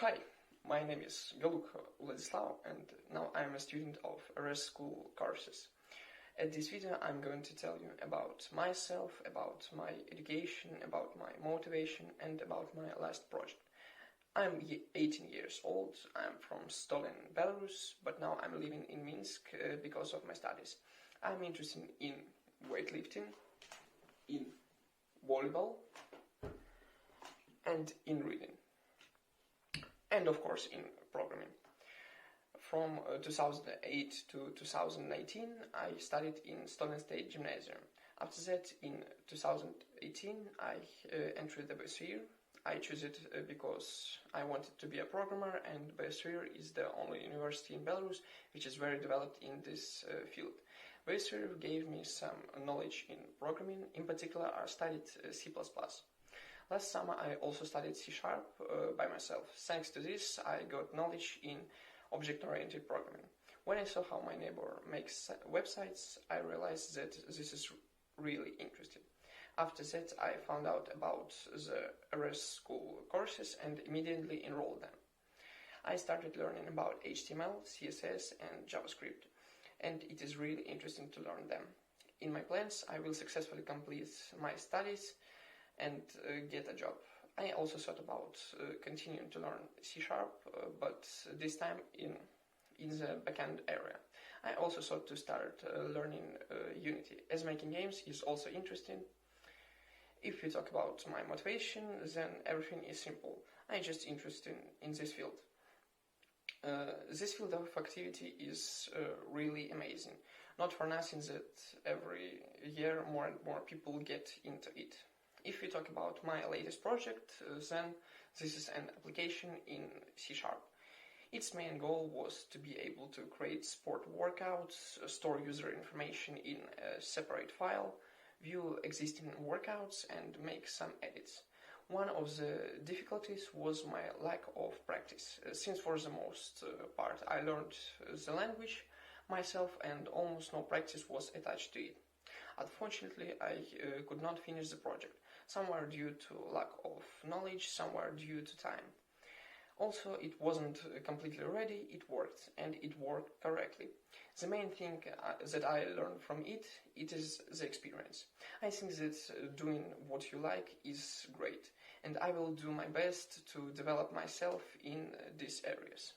Hi, my name is Galuk Vladislav and now I am a student of RS School courses. At this video I'm going to tell you about myself, about my education, about my motivation and about my last project. I'm 18 years old, I'm from Stolin, Belarus, but now I'm living in Minsk because of my studies. I'm interested in weightlifting, in volleyball and in reading. And of course in programming. From 2008 to 2019 I studied in Stolin State Gymnasium. After that, in 2018 I entered the BSR. I chose it because I wanted to be a programmer, and BSR is the only university in Belarus which is very developed in this field. BSR gave me some knowledge in programming. In particular, I studied C++. Last summer I also studied C# by myself. Thanks to this I got knowledge in object-oriented programming. When I saw how my neighbor makes websites, I realized that this is really interesting. After that I found out about the RS School courses and immediately enrolled them. I started learning about HTML, CSS and JavaScript, and it is really interesting to learn them. In my plans I will successfully complete my studies and get a job. I also thought about continuing to learn C#, but this time in the backend area. I also thought to start learning Unity, as making games is also interesting. If we talk about my motivation, then everything is simple. I'm just interested in this field. This field of activity is really amazing. Not for nothing that every year more and more people get into it. If we talk about my latest project, then this is an application in C#. Its main goal was to be able to create sport workouts, store user information in a separate file, view existing workouts and make some edits. One of the difficulties was my lack of practice, since for the most part I learned the language myself and almost no practice was attached to it. Unfortunately, I could not finish the project, somewhere due to lack of knowledge, somewhere due to time. Also, it wasn't completely ready, it worked, and it worked correctly. The main thing that I learned from it is the experience. I think that doing what you like is great, and I will do my best to develop myself in these areas.